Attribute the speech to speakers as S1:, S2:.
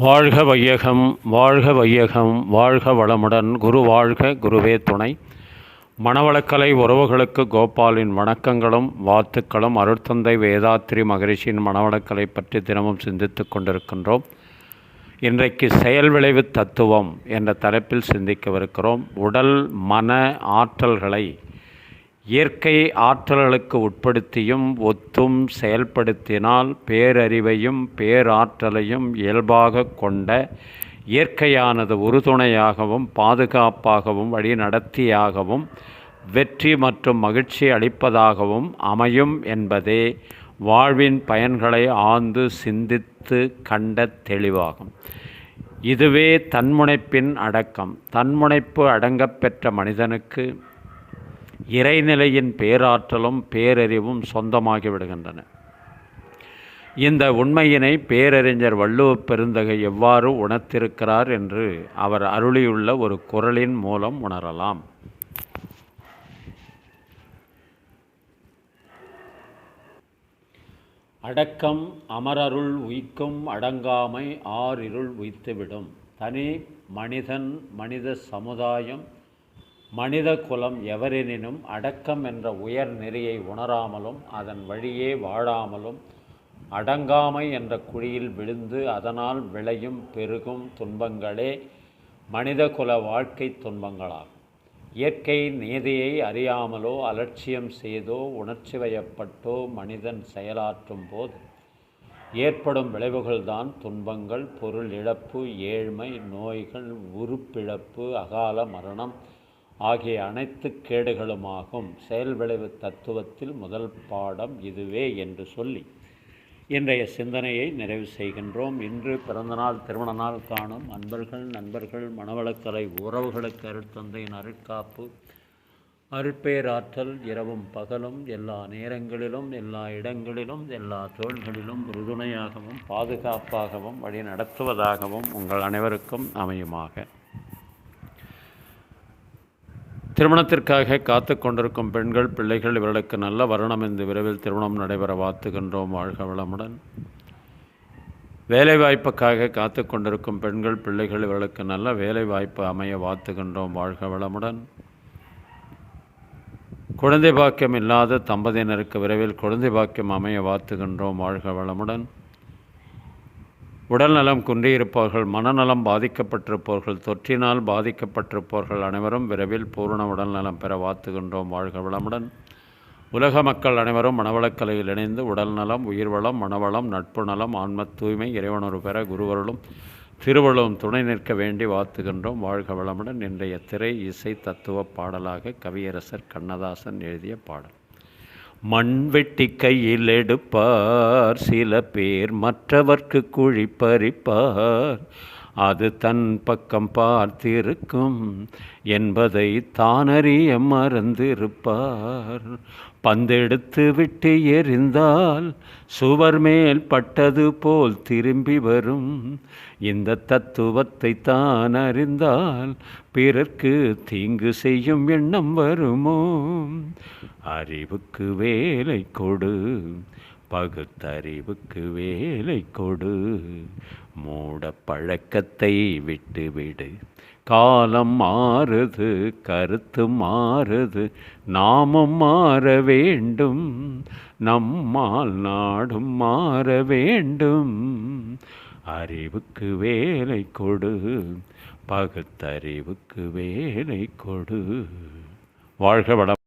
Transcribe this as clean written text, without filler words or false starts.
S1: வாழ்க வையகம், வாழ்க வையகம், வாழ்க வளமுடன். குரு வாழ்க, குருவே துணை. மனவளக்கலை உறவுகளுக்கு கோபாலின் வணக்கங்களும் வாழ்த்துக்களும். அருட்தந்தை வேதாத்ரி மகரிஷியின் மனவளக்கலை பற்றி தினமும் சிந்தித்து கொண்டிருக்கின்றோம். இன்றைக்கு செயல் விளைவு தத்துவம் என்ற தலைப்பில் சிந்திக்கவிருக்கிறோம். உடல் மன ஆற்றல்களை இயற்கை ஆற்றல்களுக்கு உட்படுத்தியும் ஒத்தும் செயல்படுத்தினால் பேரறிவையும் பேராற்றலையும் இயல்பாக கொண்ட இயற்கையானது உறுதுணையாகவும் பாதுகாப்பாகவும் வழிநடத்தியாகவும் வெற்றி மற்றும் மகிழ்ச்சி அளிப்பதாகவும் அமையும் என்பதே வாழ்வின் பயன்களை ஆழ்ந்து சிந்தித்து கண்ட தெளிவாகும். இதுவே தன்முனைப்பின் அடக்கம். தன்முனைப்பு அடங்கப்பெற்ற மனிதனுக்கு இறைநிலையின் பேராற்றலும் பேரறிவும் சொந்தமாகிவிடுகின்றன. இந்த உண்மையினை பேரறிஞர் வள்ளுவப் பெருந்தகை எவ்வாறு உணர்த்திருக்கிறார் என்று அவர் அருளியுள்ள ஒரு குறளின் மூலம் உணரலாம். அடக்கம் அமரருள் உய்க்கும், அடங்காமை ஆறிருள் உய்த்துவிடும். தனி மனிதன், மனித சமுதாயம், மனித குலம் எவரெனினும் அடக்கம் என்ற உயர் நெறியை உணராமலும் அதன் வழியே வாழாமலும் அடங்காமை என்ற குழியில் விழுந்து அதனால் விளையும் பெருகும் துன்பங்களே மனித குல வாழ்க்கை துன்பங்களாகும். இயற்கை நீதியை அறியாமலோ அலட்சியம் செய்தோ உணர்ச்சி வயப்பட்டோ மனிதன் செயலாற்றும் போது ஏற்படும் விளைவுகள்தான் துன்பங்கள். பொருள் இழப்பு, ஏழ்மை, நோய்கள், உறுப்பிழப்பு, அகால மரணம் ஆகிய அனைத்து கேடுகளுமாகும். செயல் விளைவு தத்துவத்தில் முதல் பாடம் இதுவே என்று சொல்லி இன்றைய சிந்தனையை நிறைவு செய்கின்றோம். இன்று பிறந்தநாள் திருமண நாள் காணும் அன்பர்கள், நண்பர்கள், மனவளக்கலை உறவுகளுக்கு அருட்தந்தையின் அருட்காப்பு அருட்பேராற்றல் இரவும் பகலும் எல்லா நேரங்களிலும் எல்லா இடங்களிலும் எல்லா தோள்களிலும் உறுதுணையாகவும் பாதுகாப்பாகவும் வழி நடத்துவதாகவும் உங்கள் அனைவருக்கும் அமையுமாக. திருமணத்திற்காக காத்து கொண்டிருக்கும் பெண்கள், பிள்ளைகள் இவர்களுக்கு நல்ல வருணம் இந்த விரைவில் திருமணம் நடைபெற வாழ்த்துகின்றோம். வாழ்க வளமுடன். வேலைவாய்ப்புக்காக காத்து கொண்டிருக்கும் பெண்கள், பிள்ளைகள் இவர்களுக்கு நல்ல வேலை வாய்ப்பு அமைய வாழ்த்துகின்றோம். வாழ்க வளமுடன். குழந்தை பாக்கியம் இல்லாத தம்பதியினருக்கு விரைவில் குழந்தை பாக்கியம் அமைய வாழ்த்துகின்றோம். வாழ்க வளமுடன். உடல் நலம் குன்றியிருப்பவர்கள், மனநலம் பாதிக்கப்பட்டிருப்பவர்கள், தொற்றினால் பாதிக்கப்பட்டிருப்பவர்கள் அனைவரும் விரைவில் பூரண உடல் நலம் பெற வாழ்த்துகின்றோம். வாழ்க வளமுடன். உலக மக்கள் அனைவரும் மனவளக்கலையில் இணைந்து உடல் நலம், உயிர்வளம், மனவளம், நட்பு நலம், ஆன்ம தூய்மை, இறைவனுறு பெற குருவருளும் திருவள்ளுவம் துணை நிற்க வேண்டி வாழ்த்துகின்றோம். வாழ்க வளமுடன். இன்றைய திரை இசை தத்துவ பாடலாக கவியரசர் கண்ணதாசன் எழுதிய பாடல். மண் வெட்டி கையில் எடுப்பார் சில பேர், மற்றவர்க்கு குழி பறிப்பார், அது தன் பக்கம் பார்த்திருக்கும் என்பதை தானறிய மறந்திருப்பார். பந்தெடுத்து விட்டு எறிந்தால் சுவர் மேல் பட்டது போல் திரும்பி வரும். இந்த தத்துவத்தை தான் அறிந்தால் பிறர்க்கு தீங்கு செய்யும் எண்ணம் வருமோ? அறிவுக்கு வேலை கொடு, பகுத்தறிவுக்கு வேலை கொடு, மூட பழக்கத்தை விட்டுவிடு. காலம் மாறுது, கருத்து மாறுது, நாமும் மாற வேண்டும், நம்மால் நாடும் மாற வேண்டும். அறிவுக்கு வேலை கொடு, பகுத்தறிவுக்கு வேலை கொடு. வாழ்க வளம்.